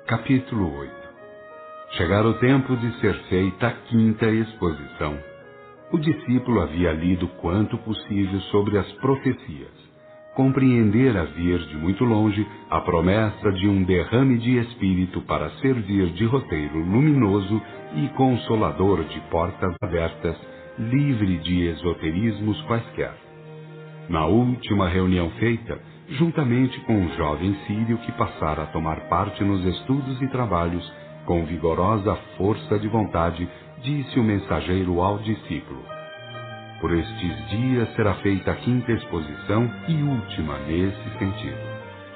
Capítulo 8. Chegara o tempo de ser feita a quinta exposição. O discípulo havia lido quanto possível sobre as profecias. Compreendera vir de muito longe a promessa de um derrame de espírito para servir de roteiro luminoso e consolador de portas abertas, livre de esoterismos quaisquer. Na última reunião feita, juntamente com um jovem sírio que passara a tomar parte nos estudos e trabalhos, com vigorosa força de vontade, disse o mensageiro ao discípulo: por estes dias será feita a quinta exposição e última nesse sentido.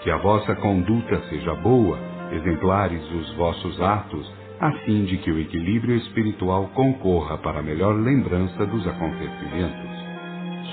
Que a vossa conduta seja boa, exemplares os vossos atos, a fim de que o equilíbrio espiritual concorra para a melhor lembrança dos acontecimentos.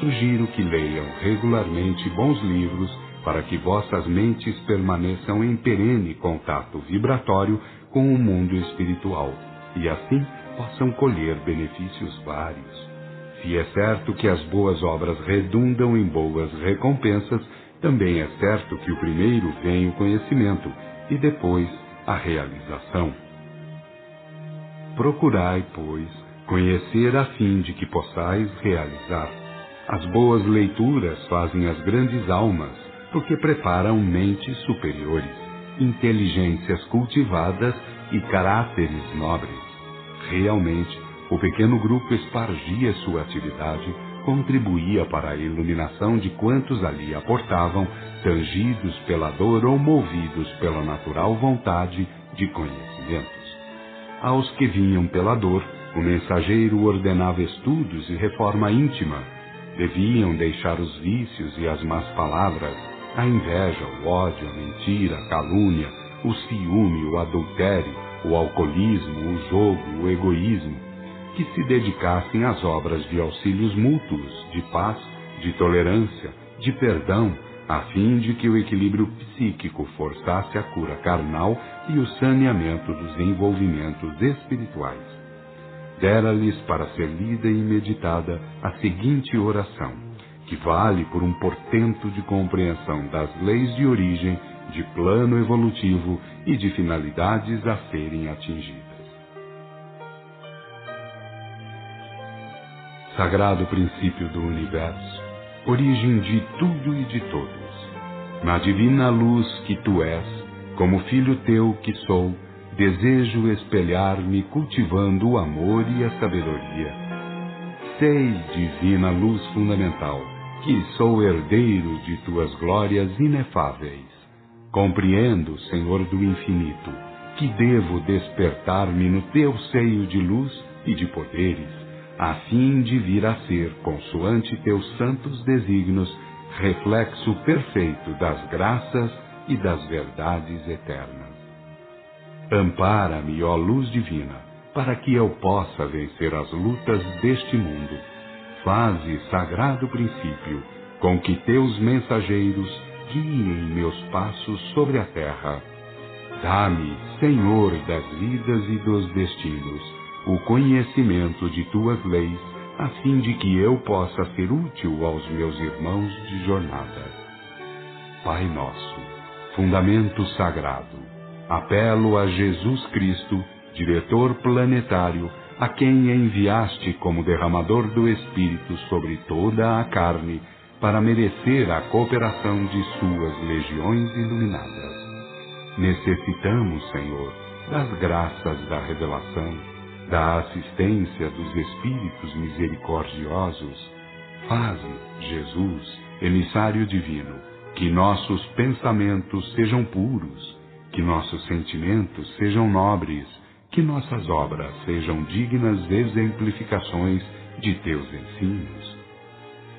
Sugiro que leiam regularmente bons livros para que vossas mentes permaneçam em perene contato vibratório com o mundo espiritual e assim possam colher benefícios vários. Se é certo que as boas obras redundam em boas recompensas, também é certo que o primeiro vem o conhecimento e depois a realização. Procurai, pois, conhecer a fim de que possais realizar. As boas leituras fazem as grandes almas, porque preparam mentes superiores, inteligências cultivadas e caráteres nobres. Realmente, o pequeno grupo espargia sua atividade, contribuía para a iluminação de quantos ali aportavam, tangidos pela dor ou movidos pela natural vontade de conhecimentos. Aos que vinham pela dor, o mensageiro ordenava estudos e reforma íntima. Deviam deixar os vícios e as más palavras, a inveja, o ódio, a mentira, a calúnia, o ciúme, o adultério, o alcoolismo, o jogo, o egoísmo, que se dedicassem às obras de auxílios mútuos, de paz, de tolerância, de perdão, a fim de que o equilíbrio psíquico forçasse a cura carnal e o saneamento dos envolvimentos espirituais. Dera-lhes para ser lida e meditada a seguinte oração, que vale por um portento de compreensão das leis de origem, de plano evolutivo e de finalidades a serem atingidas. Sagrado princípio do universo, origem de tudo e de todos, na divina luz que tu és, como filho teu que sou, desejo espelhar-me cultivando o amor e a sabedoria. Sei, divina luz fundamental, que sou herdeiro de tuas glórias inefáveis. Compreendo, Senhor do infinito, que devo despertar-me no teu seio de luz e de poderes, a fim de vir a ser, consoante teus santos desígnios, reflexo perfeito das graças e das verdades eternas. Ampara-me, ó luz divina, para que eu possa vencer as lutas deste mundo. Faze, sagrado princípio, com que teus mensageiros guiem meus passos sobre a terra. Dá-me, Senhor das vidas e dos destinos, o conhecimento de tuas leis, a fim de que eu possa ser útil aos meus irmãos de jornada. Pai nosso, fundamento sagrado, apelo a Jesus Cristo, diretor planetário, a quem enviaste como derramador do Espírito sobre toda a carne, para merecer a cooperação de suas legiões iluminadas. Necessitamos, Senhor, das graças da revelação, da assistência dos Espíritos misericordiosos. Faze, Jesus, emissário divino, que nossos pensamentos sejam puros, que nossos sentimentos sejam nobres, que nossas obras sejam dignas exemplificações de teus ensinos.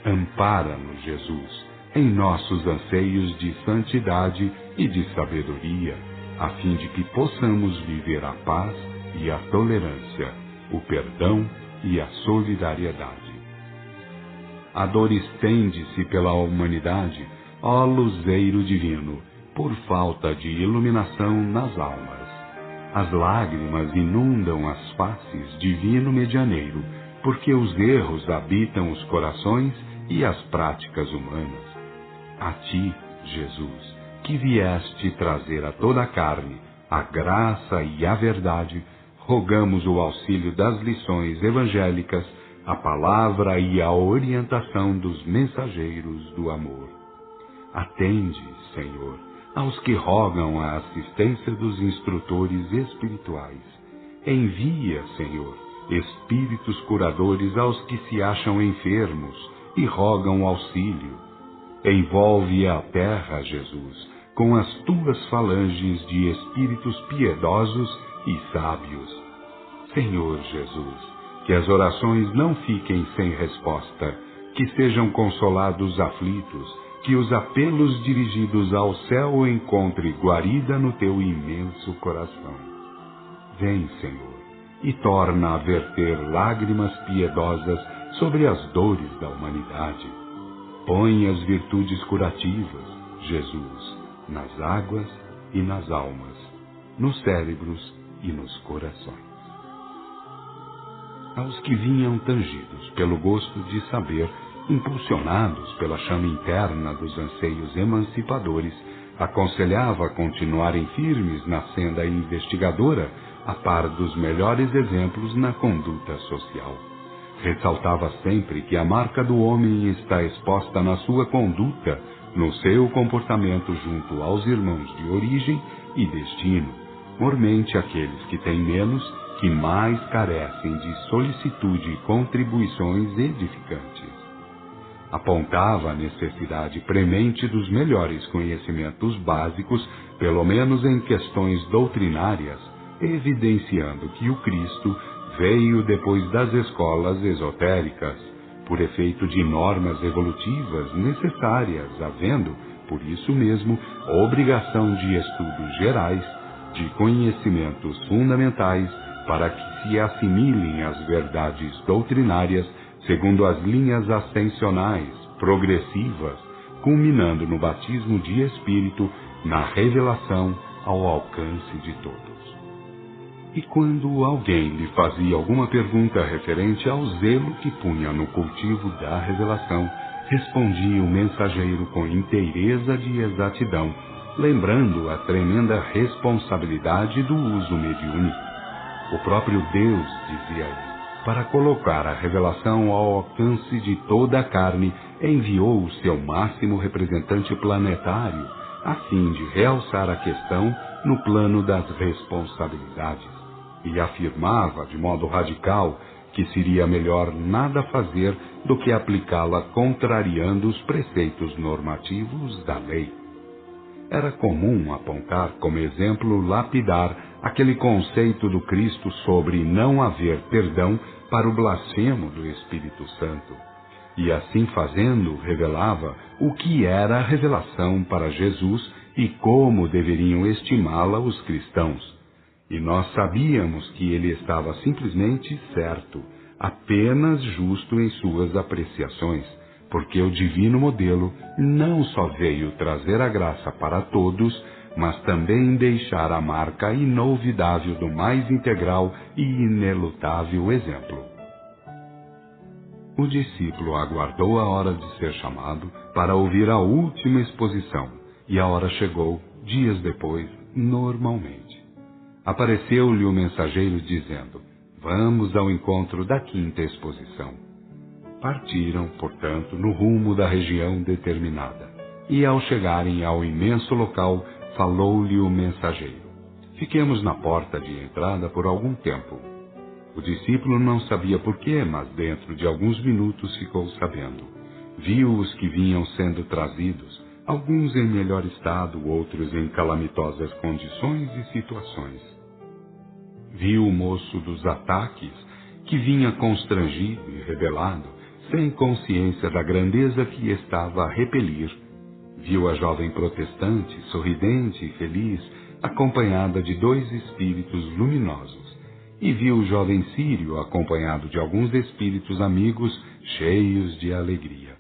Ampara-nos, Jesus, em nossos anseios de santidade e de sabedoria, a fim de que possamos viver a paz e a tolerância, o perdão e a solidariedade. A dor estende-se pela humanidade, ó luzeiro divino, por falta de iluminação nas almas. As lágrimas inundam as faces, divino medianeiro, porque os erros habitam os corações e as práticas humanas. A ti, Jesus, que vieste trazer a toda a carne a graça e a verdade, rogamos o auxílio das lições evangélicas, a palavra e a orientação dos mensageiros do amor. Atende, Senhor, aos que rogam a assistência dos instrutores espirituais. Envia, Senhor, espíritos curadores aos que se acham enfermos e rogam auxílio. Envolve a terra, Jesus, com as tuas falanges de espíritos piedosos e sábios. Senhor Jesus, que as orações não fiquem sem resposta, que sejam consolados aflitos, que os apelos dirigidos ao céu encontrem guarida no teu imenso coração. Vem, Senhor, e torna a verter lágrimas piedosas sobre as dores da humanidade. Põe as virtudes curativas, Jesus, nas águas e nas almas, nos cérebros e nos corações. Aos que vinham tangidos pelo gosto de saber, impulsionados pela chama interna dos anseios emancipadores, aconselhava continuarem firmes na senda investigadora, a par dos melhores exemplos na conduta social. Ressaltava sempre que a marca do homem está exposta na sua conduta, no seu comportamento junto aos irmãos de origem e destino, mormente aqueles que têm menos, que mais carecem de solicitude e contribuições edificantes. Apontava a necessidade premente dos melhores conhecimentos básicos, pelo menos em questões doutrinárias, evidenciando que o Cristo veio depois das escolas esotéricas, por efeito de normas evolutivas necessárias, havendo, por isso mesmo, obrigação de estudos gerais, de conhecimentos fundamentais, para que se assimilem as verdades doutrinárias segundo as linhas ascensionais, progressivas, culminando no batismo de Espírito, na revelação ao alcance de todos. E quando alguém lhe fazia alguma pergunta referente ao zelo que punha no cultivo da revelação, respondia o mensageiro com inteireza de exatidão, lembrando a tremenda responsabilidade do uso mediúnico. O próprio Deus, dizia ele, para colocar a revelação ao alcance de toda a carne, enviou o seu máximo representante planetário, a fim de realçar a questão no plano das responsabilidades, e afirmava de modo radical que seria melhor nada fazer do que aplicá-la contrariando os preceitos normativos da lei. Era comum apontar como exemplo lapidar aquele conceito do Cristo sobre não haver perdão para o blasfemo do Espírito Santo. E assim fazendo, revelava o que era a revelação para Jesus e como deveriam estimá-la os cristãos. E nós sabíamos que ele estava simplesmente certo, apenas justo em suas apreciações, porque o divino modelo não só veio trazer a graça para todos, mas também deixar a marca inolvidável do mais integral e inelutável exemplo. O discípulo aguardou a hora de ser chamado para ouvir a última exposição, e a hora chegou, dias depois, normalmente. Apareceu-lhe o mensageiro dizendo: "Vamos ao encontro da quinta exposição." Partiram, portanto, no rumo da região determinada, e ao chegarem ao imenso local, falou-lhe o mensageiro: "Fiquemos na porta de entrada por algum tempo." O discípulo não sabia porquê, mas dentro de alguns minutos ficou sabendo. Viu os que vinham sendo trazidos, alguns em melhor estado, outros em calamitosas condições e situações. Viu o moço dos ataques, que vinha constrangido e rebelado, sem consciência da grandeza que estava a repelir. Viu a jovem protestante, sorridente e feliz, acompanhada de 2 espíritos luminosos. E viu o jovem sírio acompanhado de alguns espíritos amigos cheios de alegria.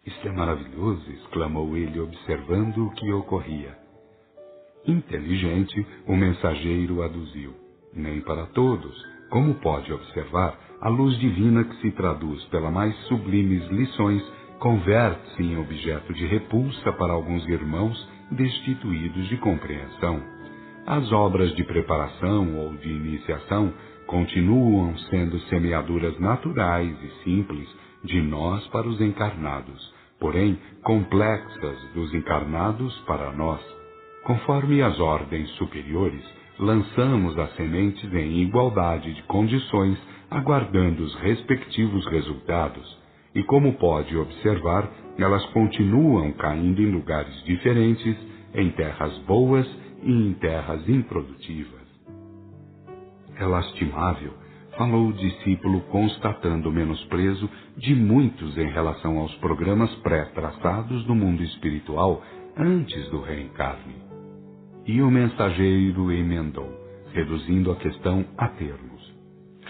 "Isto é maravilhoso!" exclamou ele, observando o que ocorria. Inteligente, o mensageiro aduziu: "Nem para todos, como pode observar, a luz divina que se traduz pelas mais sublimes lições converte-se em objeto de repulsa para alguns irmãos destituídos de compreensão. as obras de preparação ou de iniciação continuam sendo semeaduras naturais e simples de nós para os encarnados, porém complexas dos encarnados para nós. Conforme as ordens superiores, lançamos as sementes em igualdade de condições, aguardando os respectivos resultados, e como pode observar, elas continuam caindo em lugares diferentes, em terras boas e em terras improdutivas. É lastimável, falou o discípulo, constatando o menosprezo de muitos em relação aos programas pré-traçados no mundo espiritual antes do reencarne. E o mensageiro emendou, reduzindo a questão a termos.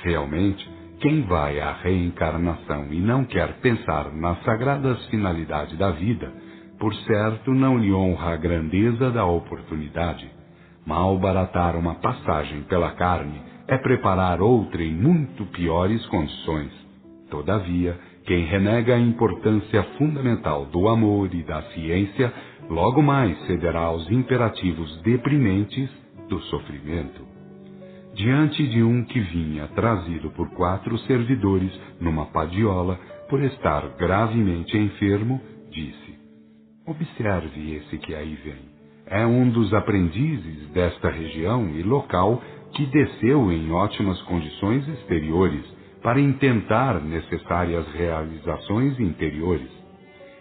Realmente, quem vai à reencarnação e não quer pensar nas sagradas finalidades da vida, por certo não lhe honra a grandeza da oportunidade. Malbaratar uma passagem pela carne é preparar outra em muito piores condições. Todavia, quem renega a importância fundamental do amor e da ciência, logo mais cederá aos imperativos deprimentes do sofrimento. Diante de um que vinha trazido por 4 servidores numa padiola por estar gravemente enfermo, disse: observe esse que aí vem. É um dos aprendizes desta região e local que desceu em ótimas condições exteriores para intentar necessárias realizações interiores.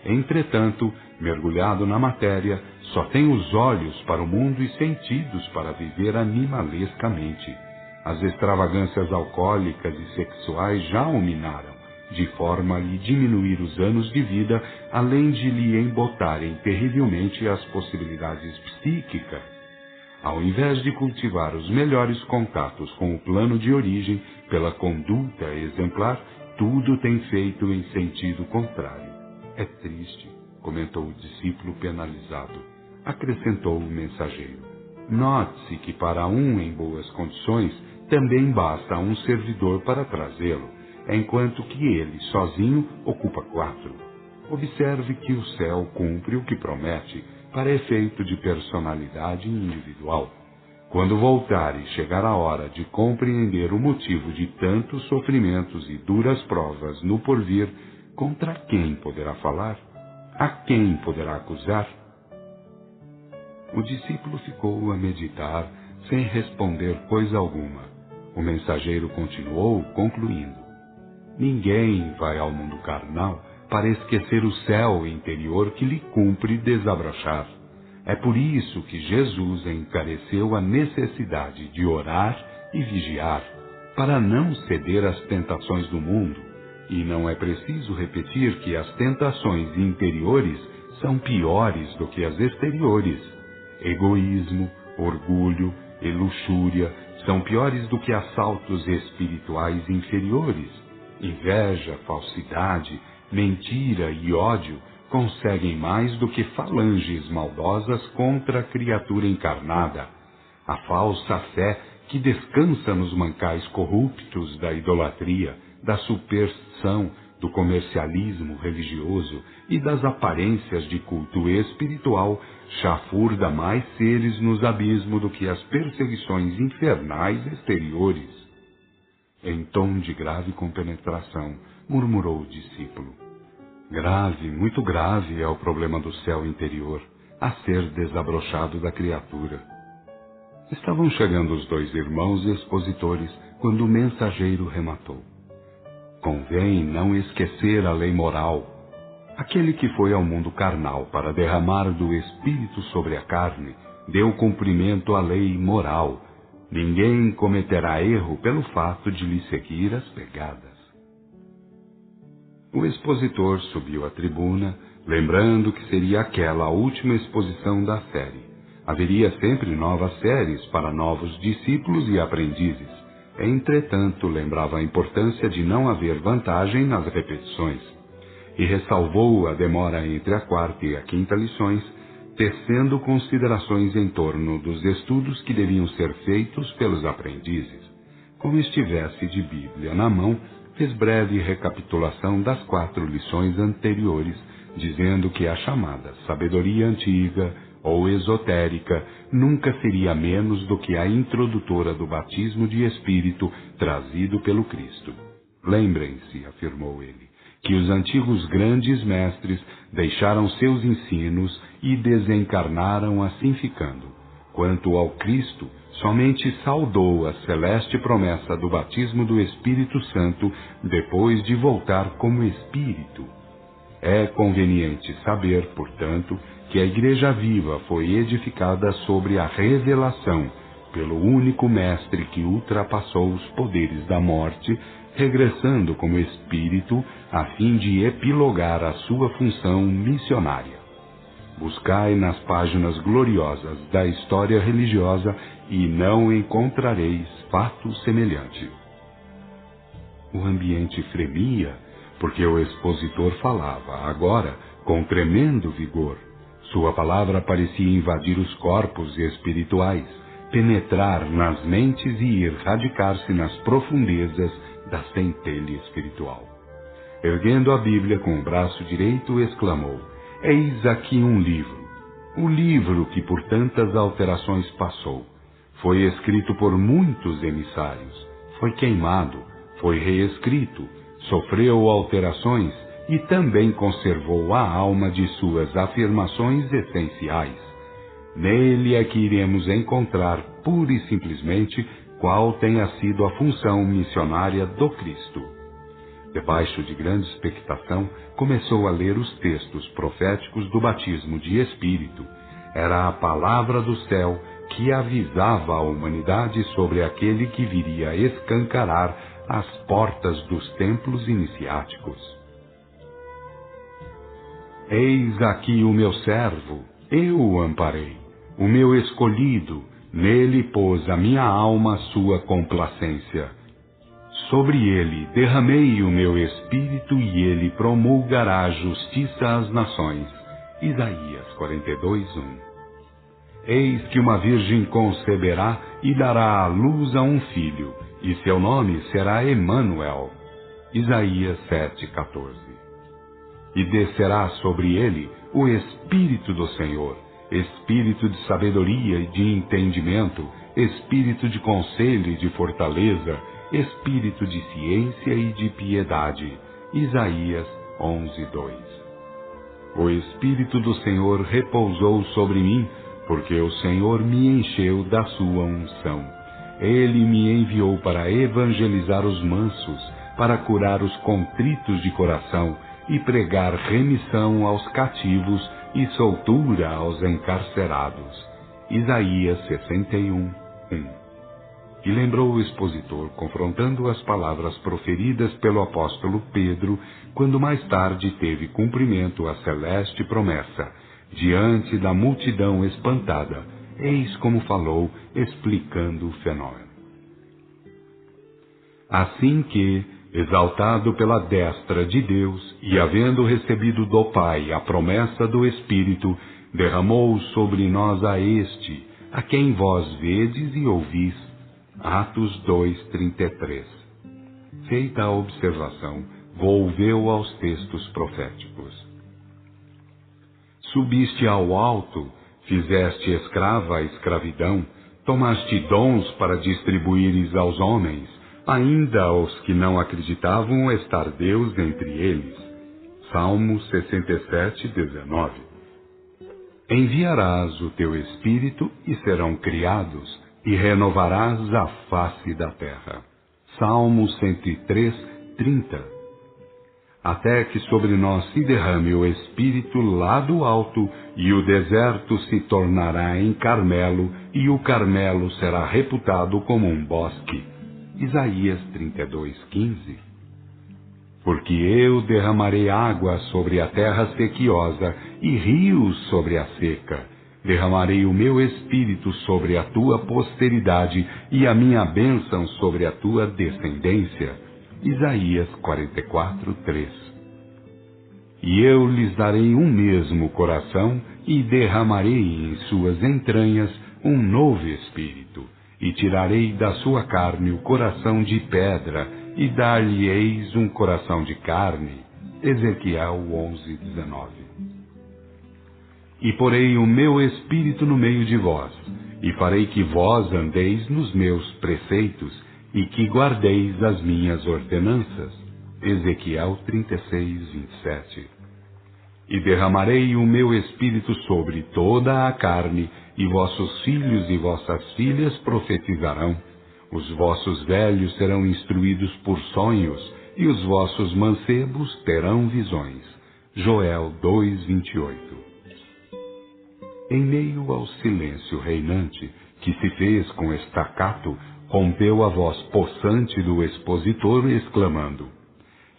Entretanto, mergulhado na matéria, só tem os olhos para o mundo e sentidos para viver animalescamente. As extravagâncias alcoólicas e sexuais já o minaram, de forma a lhe diminuir os anos de vida, além de lhe embotarem terrivelmente as possibilidades psíquicas. Ao invés de cultivar os melhores contatos com o plano de origem pela conduta exemplar, tudo tem feito em sentido contrário. É triste, comentou o discípulo penalizado. Acrescentou o mensageiro: note-se que para um em boas condições também basta um servidor para trazê-lo, enquanto que ele, sozinho, ocupa 4. Observe que o céu cumpre o que promete, para efeito de personalidade individual. Quando voltar e chegar a hora de compreender o motivo de tantos sofrimentos e duras provas no porvir, contra quem poderá falar? A quem poderá acusar? O discípulo ficou a meditar, sem responder coisa alguma. O mensageiro continuou, concluindo: ninguém vai ao mundo carnal para esquecer o céu interior que lhe cumpre desabrochar. É por isso que Jesus encareceu a necessidade de orar e vigiar, para não ceder às tentações do mundo. E não é preciso repetir que as tentações interiores são piores do que as exteriores. Egoísmo, orgulho e luxúria são piores do que assaltos espirituais inferiores. Inveja, falsidade, mentira e ódio conseguem mais do que falanges maldosas contra a criatura encarnada. A falsa fé que descansa nos mancais corruptos da idolatria, da superstição, do comercialismo religioso e das aparências de culto espiritual, chafurda mais seres nos abismos do que as perseguições infernais exteriores. Em tom de grave compenetração, murmurou o discípulo: grave, muito grave é o problema do céu interior, a ser desabrochado da criatura. Estavam chegando os 2 irmãos expositores, quando o mensageiro rematou: convém não esquecer a lei moral. Aquele que foi ao mundo carnal para derramar do Espírito sobre a carne, deu cumprimento à lei moral. Ninguém cometerá erro pelo fato de lhe seguir as pegadas. O expositor subiu à tribuna, lembrando que seria aquela a última exposição da série. Haveria sempre novas séries para novos discípulos e aprendizes. Entretanto, lembrava a importância de não haver vantagem nas repetições. E ressalvou a demora entre a 4ª e a 5ª lições, tecendo considerações em torno dos estudos que deviam ser feitos pelos aprendizes. Como estivesse de Bíblia na mão, fez breve recapitulação das 4 lições anteriores, dizendo que a chamada sabedoria antiga ou esotérica nunca seria menos do que a introdutora do batismo de Espírito trazido pelo Cristo. Lembrem-se, afirmou ele, que os antigos grandes mestres deixaram seus ensinos e desencarnaram assim ficando. Quanto ao Cristo, somente saudou a celeste promessa do batismo do Espírito Santo depois de voltar como Espírito. É conveniente saber, portanto, que a Igreja Viva foi edificada sobre a revelação pelo único Mestre que ultrapassou os poderes da morte, regressando como Espírito a fim de epilogar a sua função missionária. Buscai nas páginas gloriosas da história religiosa e não encontrareis fato semelhante. O ambiente fremia, porque o expositor falava, agora, com tremendo vigor. Sua palavra parecia invadir os corpos espirituais, penetrar nas mentes e erradicar-se nas profundezas da centelha espiritual. Erguendo a Bíblia com o braço direito, exclamou: eis aqui um livro, o livro que por tantas alterações passou. Foi escrito por muitos emissários, foi queimado, foi reescrito, sofreu alterações e também conservou a alma de suas afirmações essenciais. Nele é que iremos encontrar, pura e simplesmente, qual tenha sido a função missionária do Cristo. Debaixo de grande expectação, começou a ler os textos proféticos do batismo de Espírito. Era a palavra do céu que avisava a humanidade sobre aquele que viria escancarar as portas dos templos iniciáticos. Eis aqui o meu servo, eu o amparei, o meu escolhido, nele pôs a minha alma sua complacência. Sobre ele derramei o meu espírito e ele promulgará justiça às nações. Isaías 42:1. Eis que uma virgem conceberá e dará à luz a um filho, e seu nome será Emanuel. Isaías 7:14. E descerá sobre ele o Espírito do Senhor, Espírito de sabedoria e de entendimento, Espírito de conselho e de fortaleza, Espírito de ciência e de piedade. Isaías 11:2. O Espírito do Senhor repousou sobre mim, porque o Senhor me encheu da sua unção. Ele me enviou para evangelizar os mansos, para curar os contritos de coração e pregar remissão aos cativos e soltura aos encarcerados. Isaías 61:1. E lembrou o expositor, confrontando as palavras proferidas pelo apóstolo Pedro, quando mais tarde teve cumprimento a celeste promessa, diante da multidão espantada. Eis como falou, explicando o fenômeno. Assim que, exaltado pela destra de Deus, e havendo recebido do Pai a promessa do Espírito, derramou sobre nós a este, a quem vós vedes e ouvis. Atos 2:33. Feita a observação, volveu aos textos proféticos. Subiste ao alto, fizeste escrava a escravidão, tomaste dons para distribuíres aos homens, ainda aos que não acreditavam estar Deus entre eles. Salmo 67:19. Enviarás o teu Espírito e serão criados, e renovarás a face da terra. Salmo 103:30. Até que sobre nós se derrame o Espírito lá do alto, e o deserto se tornará em Carmelo, e o Carmelo será reputado como um bosque. Isaías 32:15. Porque eu derramarei água sobre a terra sequiosa, e rios sobre a seca. Derramarei o meu espírito sobre a tua posteridade, e a minha bênção sobre a tua descendência. Isaías 44:3. E eu lhes darei um mesmo coração, e derramarei em suas entranhas um novo espírito, e tirarei da sua carne o coração de pedra, e dar-lhe-eis um coração de carne. Ezequiel 11:19. E porei o meu espírito no meio de vós, e farei que vós andeis nos meus preceitos, e que guardeis as minhas ordenanças. Ezequiel 36:27. E derramarei o meu espírito sobre toda a carne, e vossos filhos e vossas filhas profetizarão. Os vossos velhos serão instruídos por sonhos, e os vossos mancebos terão visões. Joel 2:28. Em meio ao silêncio reinante, que se fez com estacato, rompeu a voz possante do expositor, exclamando: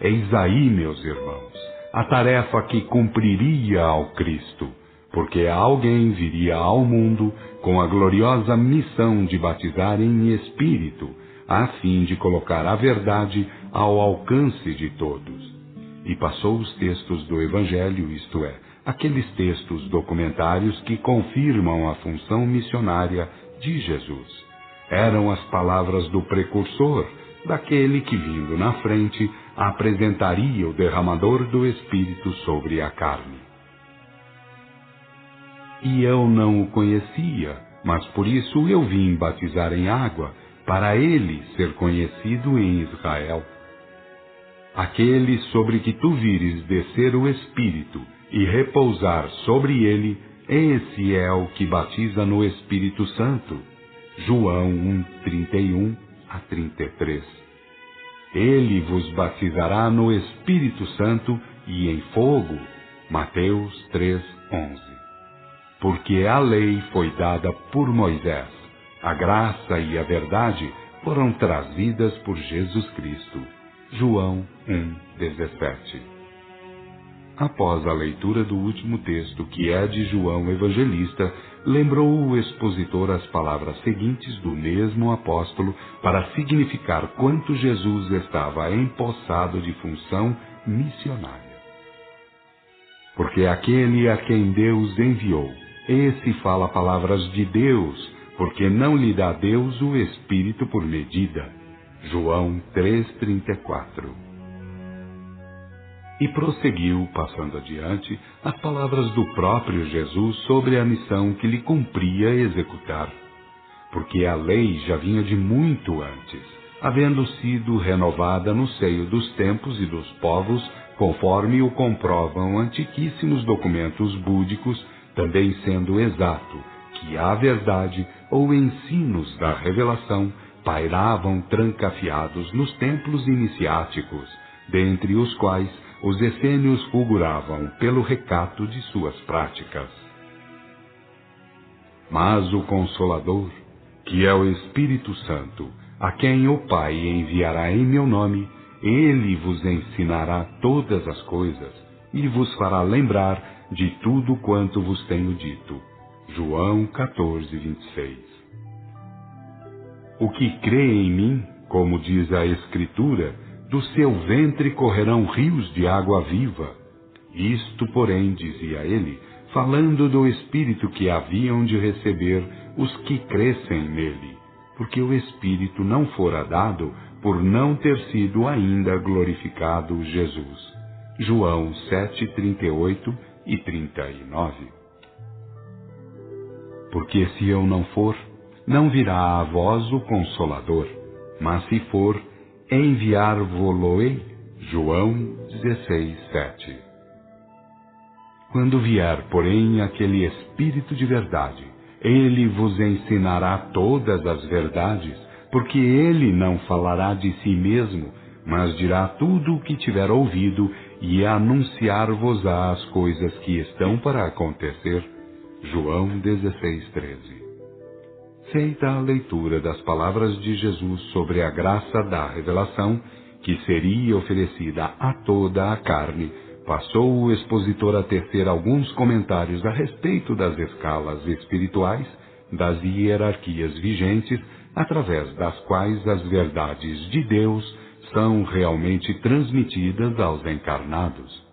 Eis aí, meus irmãos, a tarefa que cumpriria ao Cristo, porque alguém viria ao mundo com a gloriosa missão de batizar em espírito, a fim de colocar a verdade ao alcance de todos. E passou os textos do Evangelho, isto é, aqueles textos documentários que confirmam a função missionária de Jesus. Eram as palavras do precursor, daquele que, vindo na frente, apresentaria o derramador do Espírito sobre a carne. E eu não o conhecia, mas por isso eu vim batizar em água, para ele ser conhecido em Israel. Aquele sobre que tu vires descer o Espírito e repousar sobre ele, esse é o que batiza no Espírito Santo. João 1:31-33. Ele vos batizará no Espírito Santo e em fogo. Mateus 3:11. Porque a lei foi dada por Moisés, a graça e a verdade foram trazidas por Jesus Cristo. João 1:17. Após a leitura do último texto, que é de João Evangelista, lembrou o expositor as palavras seguintes do mesmo apóstolo para significar quanto Jesus estava empossado de função missionária. Porque aquele a quem Deus enviou, esse fala palavras de Deus, porque não lhe dá Deus o Espírito por medida. João 3:34. E prosseguiu, passando adiante, as palavras do próprio Jesus sobre a missão que lhe cumpria executar. Porque a lei já vinha de muito antes, havendo sido renovada no seio dos tempos e dos povos, conforme o comprovam antiquíssimos documentos búdicos, também sendo exato que a verdade ou ensinos da revelação pairavam trancafiados nos templos iniciáticos, dentre os quais os essênios fulguravam pelo recato de suas práticas. Mas o Consolador, que é o Espírito Santo, a quem o Pai enviará em meu nome, ele vos ensinará todas as coisas e vos fará lembrar de tudo quanto vos tenho dito. João 14:26. O que crê em mim, como diz a Escritura, do seu ventre correrão rios de água viva. Isto, porém, dizia ele, falando do Espírito que haviam de receber os que crescem nele, porque o Espírito não fora dado por não ter sido ainda glorificado Jesus. João 7:38 e 39. Porque se eu não for, não virá a vós o Consolador, mas se for, enviar-vo-lo-ei. João 16:7. Quando vier, porém, aquele Espírito de verdade, ele vos ensinará todas as verdades, porque ele não falará de si mesmo, mas dirá tudo o que tiver ouvido e anunciar-vos-á as coisas que estão para acontecer. João 16:13. Feita a leitura das palavras de Jesus sobre a graça da revelação, que seria oferecida a toda a carne, passou o expositor a tecer alguns comentários a respeito das escalas espirituais, das hierarquias vigentes, através das quais as verdades de Deus são realmente transmitidas aos encarnados.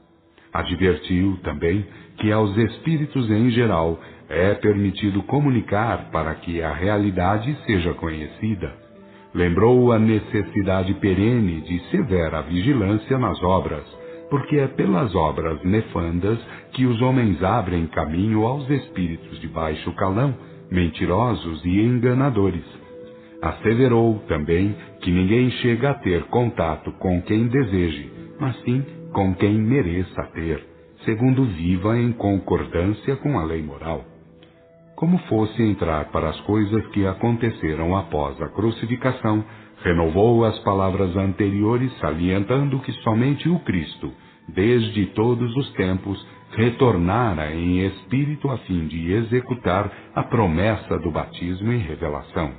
Advertiu também que aos espíritos em geral é permitido comunicar para que a realidade seja conhecida. Lembrou a necessidade perene de severa vigilância nas obras, porque é pelas obras nefandas que os homens abrem caminho aos espíritos de baixo calão, mentirosos e enganadores. Asseverou também que ninguém chega a ter contato com quem deseje, mas sim com quem mereça ter, segundo viva em concordância com a lei moral. Como fosse entrar para as coisas que aconteceram após a crucificação, renovou as palavras anteriores, salientando que somente o Cristo, desde todos os tempos, retornara em espírito a fim de executar a promessa do batismo e revelação,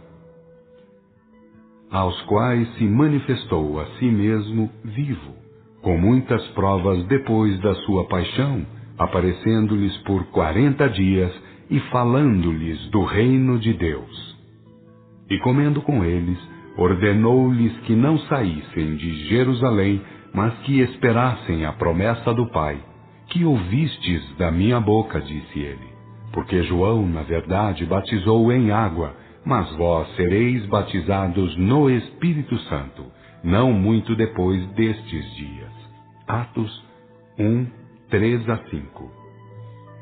aos quais se manifestou a si mesmo vivo, com muitas provas depois da sua paixão, aparecendo-lhes por 40 dias e falando-lhes do reino de Deus. E comendo com eles, ordenou-lhes que não saíssem de Jerusalém, mas que esperassem a promessa do Pai, que ouvistes da minha boca, disse ele. Porque João, na verdade, batizou em água, mas vós sereis batizados no Espírito Santo, não muito depois destes dias. Atos 1, 3 a 5.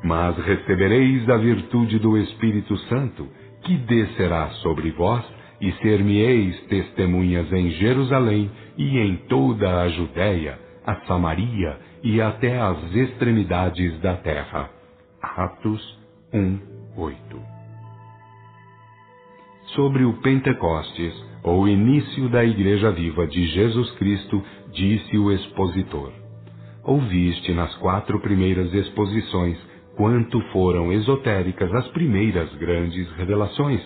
Mas recebereis a virtude do Espírito Santo, que descerá sobre vós, e ser-me-eis testemunhas em Jerusalém e em toda a Judéia, a Samaria e até as extremidades da terra. Atos 1, 8. Sobre o Pentecostes, ou início da Igreja Viva de Jesus Cristo, disse o expositor: Ouviste nas 4 primeiras exposições quanto foram esotéricas as primeiras grandes revelações,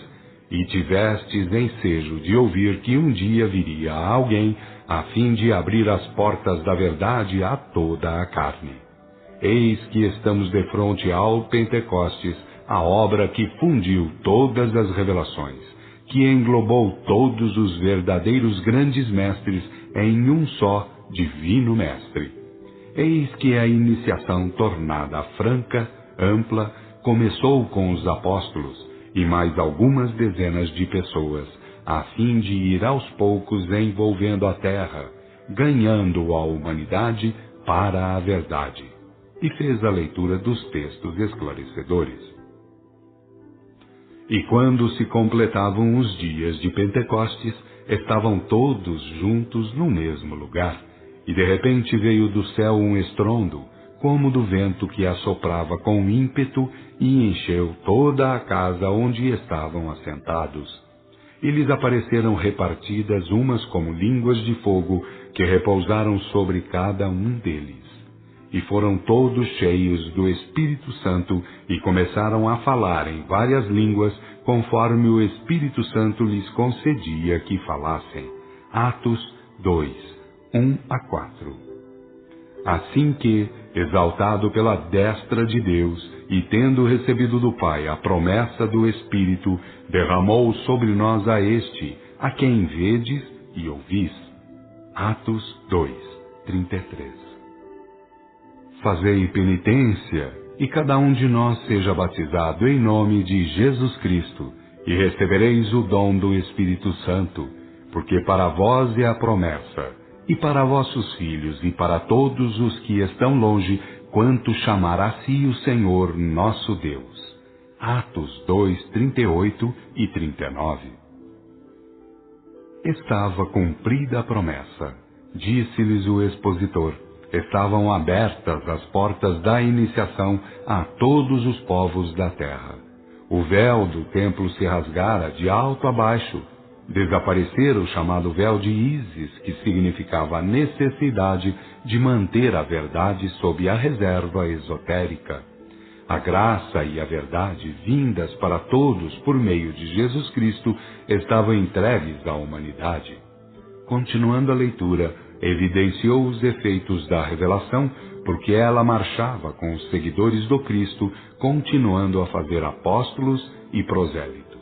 e tivestes ensejo de ouvir que um dia viria alguém a fim de abrir as portas da verdade a toda a carne. Eis que estamos defronte ao Pentecostes, a obra que fundiu todas as revelações, que englobou todos os verdadeiros grandes mestres em um só divino mestre. Eis que a iniciação tornada franca, ampla, começou com os apóstolos e mais algumas dezenas de pessoas, a fim de ir aos poucos envolvendo a terra, ganhando a humanidade para a verdade. E fez a leitura dos textos esclarecedores. E quando se completavam os dias de Pentecostes, estavam todos juntos no mesmo lugar, e de repente veio do céu um estrondo, como do vento que assoprava com ímpeto e encheu toda a casa onde estavam assentados. E lhes apareceram repartidas umas como línguas de fogo que repousaram sobre cada um deles. E foram todos cheios do Espírito Santo e começaram a falar em várias línguas, conforme o Espírito Santo lhes concedia que falassem. Atos 2, 1 a 4. Assim que, exaltado pela destra de Deus, e tendo recebido do Pai a promessa do Espírito, derramou sobre nós a este, a quem vedes e ouvis. Atos 2, 33. Fazei penitência, e cada um de nós seja batizado em nome de Jesus Cristo, e recebereis o dom do Espírito Santo, porque para vós é a promessa, e para vossos filhos, e para todos os que estão longe, quanto chamar a si o Senhor nosso Deus. Atos 2, 38 e 39. Estava cumprida a promessa. Disse-lhes o expositor: estavam abertas as portas da iniciação a todos os povos da terra. O véu do templo se rasgara de alto a baixo. Desaparecera o chamado véu de Ísis, que significava a necessidade de manter a verdade sob a reserva esotérica. A graça e a verdade, vindas para todos por meio de Jesus Cristo, estavam entregues à humanidade. Continuando a leitura, evidenciou os efeitos da revelação, porque ela marchava com os seguidores do Cristo, continuando a fazer apóstolos e prosélitos.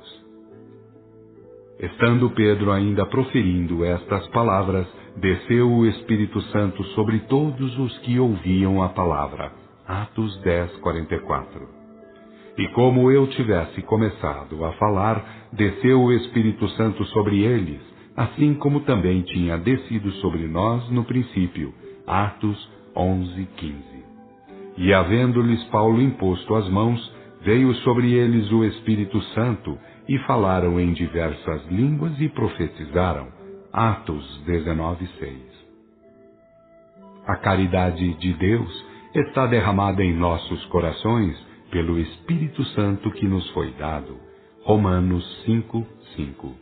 Estando Pedro ainda proferindo estas palavras, desceu o Espírito Santo sobre todos os que ouviam a palavra. Atos 10, 44. E como eu tivesse começado a falar, desceu o Espírito Santo sobre eles, assim como também tinha descido sobre nós no princípio. Atos 11:15. E havendo-lhes Paulo imposto as mãos, veio sobre eles o Espírito Santo, e falaram em diversas línguas e profetizaram. Atos 19:6. A caridade de Deus está derramada em nossos corações pelo Espírito Santo que nos foi dado. Romanos 5:5.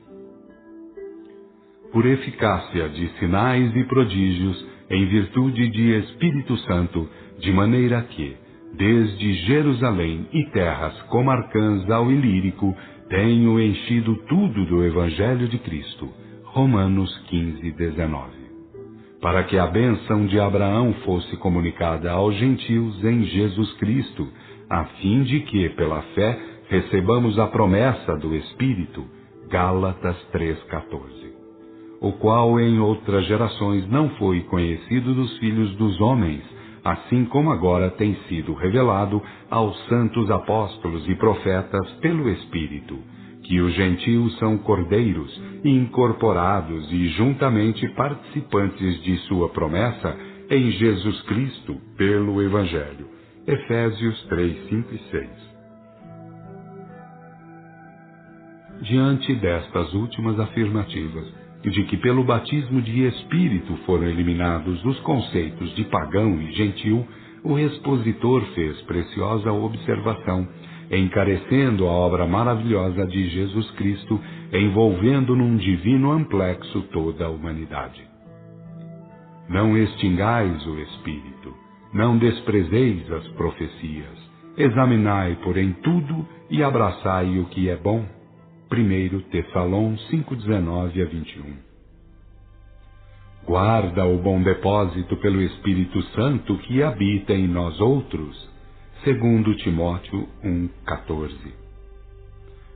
Por eficácia de sinais e prodígios, em virtude de Espírito Santo, de maneira que, desde Jerusalém e terras comarcãs ao Ilírico, tenho enchido tudo do Evangelho de Cristo. Romanos 15:19. Para que a bênção de Abraão fosse comunicada aos gentios em Jesus Cristo, a fim de que, pela fé, recebamos a promessa do Espírito. Gálatas 3:14. O qual em outras gerações não foi conhecido dos filhos dos homens, assim como agora tem sido revelado aos santos apóstolos e profetas pelo Espírito, que os gentios são cordeiros, incorporados e juntamente participantes de sua promessa em Jesus Cristo pelo Evangelho. Efésios 3:5 e 6. Diante destas últimas afirmativas, de que pelo batismo de Espírito foram eliminados os conceitos de pagão e gentil, o expositor fez preciosa observação, encarecendo a obra maravilhosa de Jesus Cristo, envolvendo num divino amplexo toda a humanidade. Não extingais o Espírito, não desprezeis as profecias, examinai, porém, tudo e abraçai o que é bom. 1 Tessalonicenses 5:19-21. Guarda o bom depósito pelo Espírito Santo que habita em nós outros. 2 Timóteo 1:14.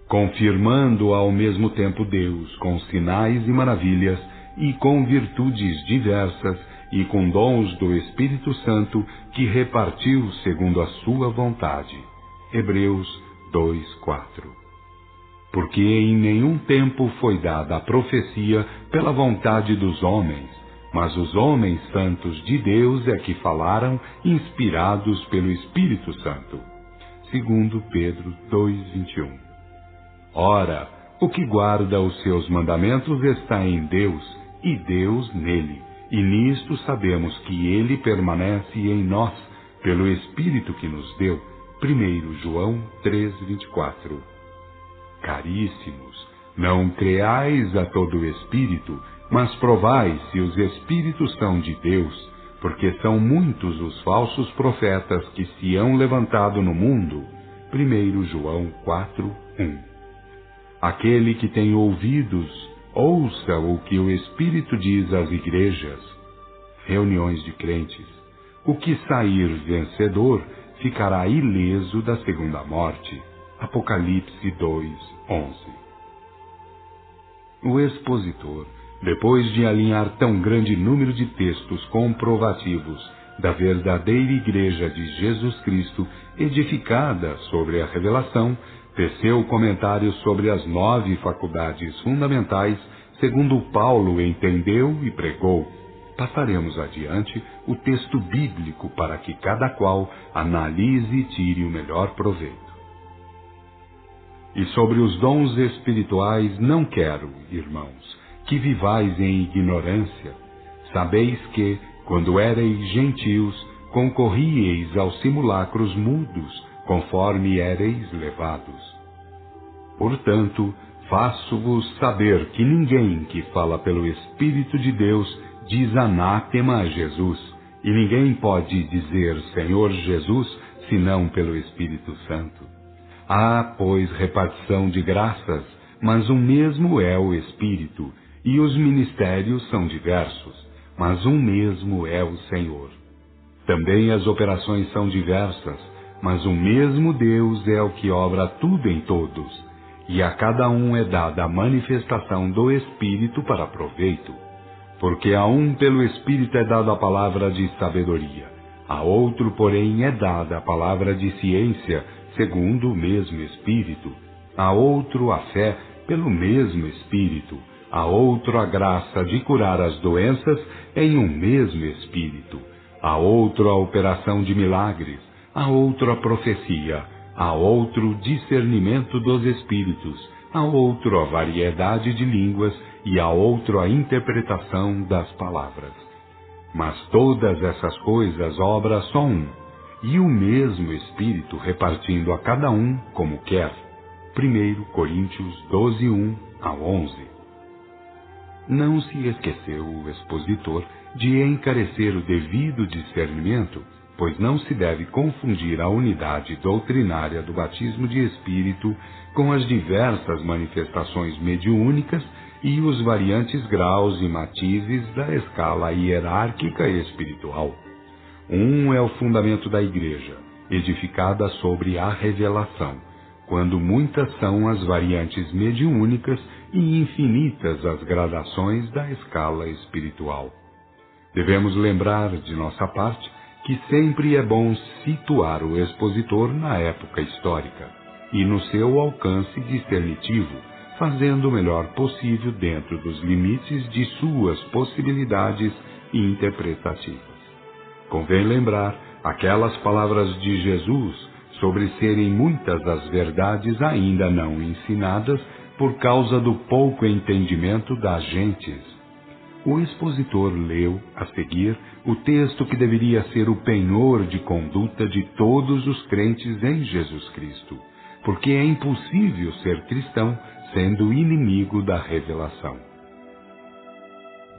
Confirmando ao mesmo tempo Deus com sinais e maravilhas, e com virtudes diversas, e com dons do Espírito Santo, que repartiu segundo a sua vontade. Hebreus 2:4. Porque em nenhum tempo foi dada a profecia pela vontade dos homens, mas os homens santos de Deus é que falaram, inspirados pelo Espírito Santo. 2 Pedro 2:21. Ora, o que guarda os seus mandamentos está em Deus, e Deus nele, e nisto sabemos que ele permanece em nós, pelo Espírito que nos deu. 1 João 3:24. Caríssimos, não creais a todo o Espírito, mas provai se os Espíritos são de Deus, porque são muitos os falsos profetas que se hão levantado no mundo. 1 João 4:1. Aquele que tem ouvidos, ouça o que o Espírito diz às igrejas. Reuniões de crentes. O que sair vencedor ficará ileso da segunda morte. Apocalipse 2:11. O expositor, depois de alinhar tão grande número de textos comprovativos da verdadeira Igreja de Jesus Cristo, edificada sobre a revelação, teceu comentários sobre as 9 faculdades fundamentais, segundo Paulo entendeu e pregou. Passaremos adiante o texto bíblico para que cada qual analise e tire o melhor proveito. E sobre os dons espirituais não quero, irmãos, que vivais em ignorância. Sabeis que, quando éreis gentios, concorríeis aos simulacros mudos, conforme éreis levados. Portanto, faço-vos saber que ninguém que fala pelo Espírito de Deus diz anátema a Jesus, e ninguém pode dizer Senhor Jesus, senão pelo Espírito Santo. Há, pois, repartição de graças, mas um mesmo é o Espírito, e os ministérios são diversos, mas um mesmo é o Senhor. Também as operações são diversas, mas o mesmo Deus é o que obra tudo em todos, e a cada um é dada a manifestação do Espírito para proveito. Porque a um pelo Espírito é dada a palavra de sabedoria, a outro, porém, é dada a palavra de ciência, segundo o mesmo Espírito, a outro a fé pelo mesmo Espírito, a outro a graça de curar as doenças em um mesmo Espírito, a outro a operação de milagres, a outro a profecia, a outro discernimento dos espíritos, a outro a variedade de línguas e a outro a interpretação das palavras. Mas todas essas coisas obra só um, e o mesmo Espírito repartindo a cada um como quer. 1 Coríntios 12, 1 a 11. Não se esqueceu o expositor de encarecer o devido discernimento, pois não se deve confundir a unidade doutrinária do batismo de Espírito com as diversas manifestações mediúnicas e os variantes graus e matizes da escala hierárquica espiritual. Um é o fundamento da Igreja, edificada sobre a revelação, quando muitas são as variantes mediúnicas e infinitas as gradações da escala espiritual. Devemos lembrar, de nossa parte, que sempre é bom situar o expositor na época histórica e no seu alcance discernitivo, fazendo o melhor possível dentro dos limites de suas possibilidades interpretativas. Convém lembrar aquelas palavras de Jesus sobre serem muitas as verdades ainda não ensinadas por causa do pouco entendimento das gentes. O expositor leu, a seguir, o texto que deveria ser o penhor de conduta de todos os crentes em Jesus Cristo, porque é impossível ser cristão sendo inimigo da revelação.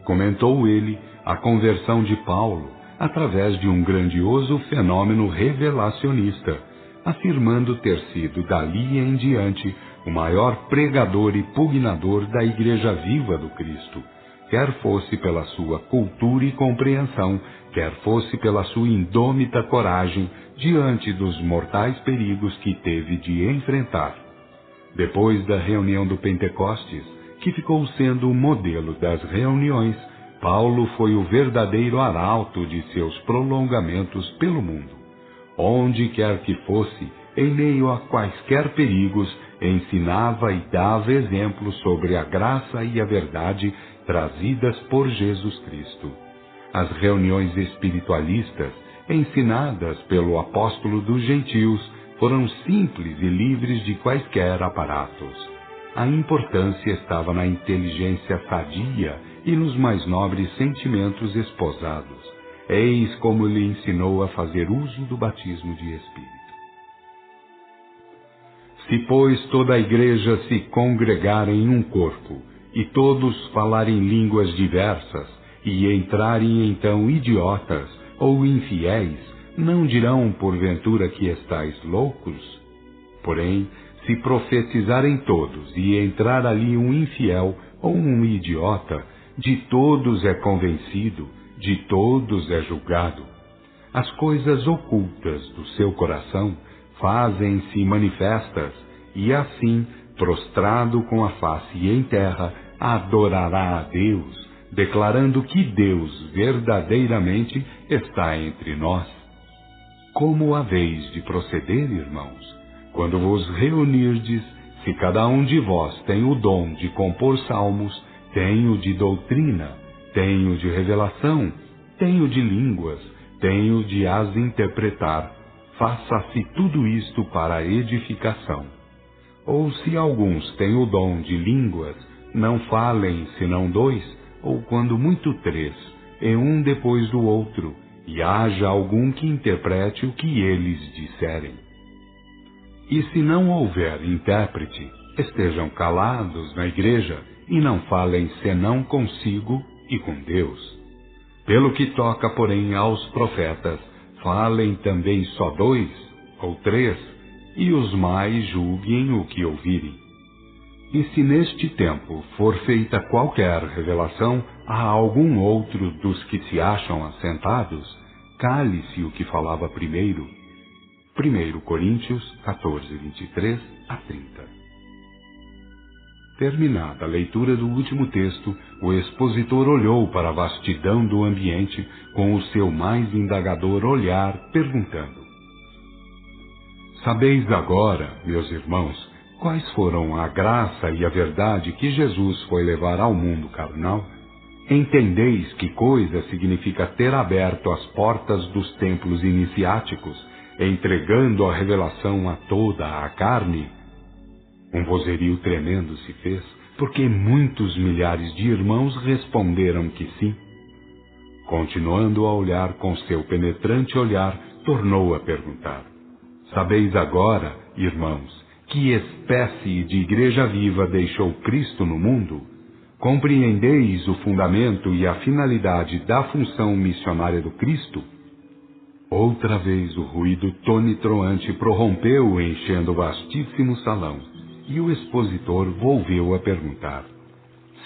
Comentou ele a conversão de Paulo através de um grandioso fenômeno revelacionista, afirmando ter sido dali em diante o maior pregador e pugnador da Igreja viva do Cristo, quer fosse pela sua cultura e compreensão, quer fosse pela sua indômita coragem diante dos mortais perigos que teve de enfrentar. Depois da reunião do Pentecostes, que ficou sendo o modelo das reuniões, Paulo foi o verdadeiro arauto de seus prolongamentos pelo mundo. Onde quer que fosse, em meio a quaisquer perigos, ensinava e dava exemplos sobre a graça e a verdade trazidas por Jesus Cristo. As reuniões espiritualistas, ensinadas pelo apóstolo dos gentios, foram simples e livres de quaisquer aparatos. A importância estava na inteligência sadia e nos mais nobres sentimentos esposados. Eis como lhe ensinou a fazer uso do batismo de Espírito. Se, pois, toda a igreja se congregar em um corpo, e todos falarem línguas diversas, e entrarem então idiotas ou infiéis, não dirão porventura que estáis loucos? Porém, se profetizarem todos, e entrar ali um infiel ou um idiota, de todos é convencido, de todos é julgado. As coisas ocultas do seu coração fazem-se manifestas, e assim, prostrado com a face em terra, adorará a Deus, declarando que Deus verdadeiramente está entre nós. Como haveis de proceder, irmãos? Quando vos reunirdes, se cada um de vós tem o dom de compor salmos, tem o de doutrina, tem o de revelação, tem o de línguas, tem o de as interpretar, faça-se tudo isto para a edificação. Ou se alguns têm o dom de línguas, não falem senão 2, ou quando muito 3, e um depois do outro, e haja algum que interprete o que eles disserem. E se não houver intérprete, estejam calados na igreja, e não falem senão consigo e com Deus. Pelo que toca, porém, aos profetas, falem também só 2 ou 3, e os mais julguem o que ouvirem. E se neste tempo for feita qualquer revelação a algum outro dos que se acham assentados, cale-se o que falava primeiro. 1 Coríntios 14, 23 a 30. Terminada a leitura do último texto, o expositor olhou para a vastidão do ambiente com o seu mais indagador olhar, perguntando: Sabeis agora, meus irmãos, quais foram a graça e a verdade que Jesus foi levar ao mundo carnal? Entendeis que coisa significa ter aberto as portas dos templos iniciáticos, entregando a revelação a toda a carne? Um vozerio tremendo se fez, porque muitos milhares de irmãos responderam que sim. Continuando a olhar com seu penetrante olhar, tornou a perguntar: sabeis agora, irmãos, que espécie de igreja viva deixou Cristo no mundo? Compreendeis o fundamento e a finalidade da função missionária do Cristo? Outra vez o ruído tonitruante prorrompeu, enchendo o vastíssimo salão, e o expositor volveu a perguntar: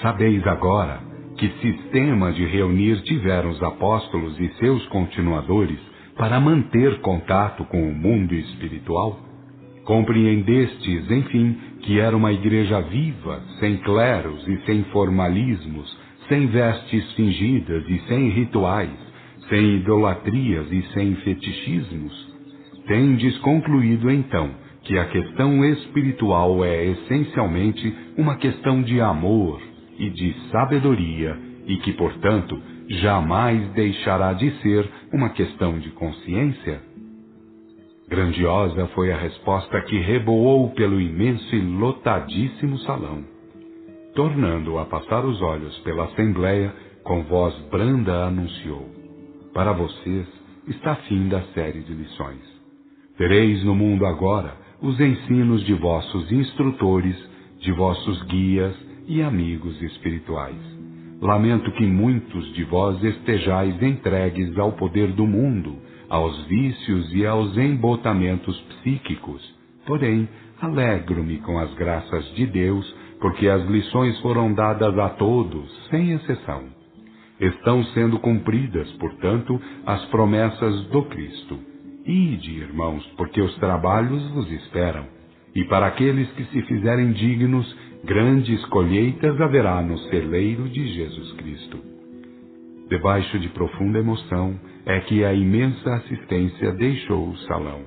sabeis agora que sistema de reunir tiveram os apóstolos e seus continuadores para manter contato com o mundo espiritual? Compreendestes, enfim, que era uma igreja viva, sem cleros e sem formalismos, sem vestes fingidas e sem rituais, sem idolatrias e sem fetichismos? Tendes concluído, então, que a questão espiritual é essencialmente uma questão de amor e de sabedoria e que, portanto, jamais deixará de ser uma questão de consciência? Grandiosa foi a resposta que reboou pelo imenso e lotadíssimo salão. Tornando a passar os olhos pela assembleia, com voz branda anunciou: para vocês está fim da série de lições. Tereis no mundo agora os ensinos de vossos instrutores, de vossos guias e amigos espirituais. Lamento que muitos de vós estejais entregues ao poder do mundo, aos vícios e aos embotamentos psíquicos. Porém, alegro-me com as graças de Deus, porque as lições foram dadas a todos, sem exceção. Estão sendo cumpridas, portanto, as promessas do Cristo. Ide, irmãos, porque os trabalhos vos esperam. E para aqueles que se fizerem dignos, grandes colheitas haverá no celeiro de Jesus Cristo. Debaixo de profunda emoção, é que a imensa assistência deixou o salão.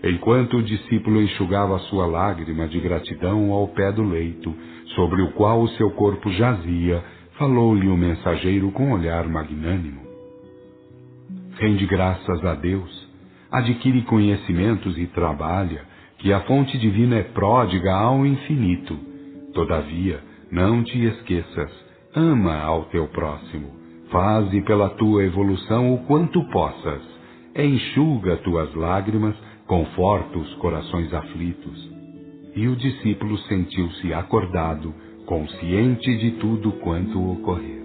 Enquanto o discípulo enxugava sua lágrima de gratidão ao pé do leito, sobre o qual o seu corpo jazia, falou-lhe o mensageiro com olhar magnânimo: rende graças a Deus, adquire conhecimentos e trabalha, que a fonte divina é pródiga ao infinito. Todavia, não te esqueças, ama ao teu próximo. Faze pela tua evolução o quanto possas. Enxuga tuas lágrimas, conforta os corações aflitos. E o discípulo sentiu-se acordado, consciente de tudo quanto ocorrera.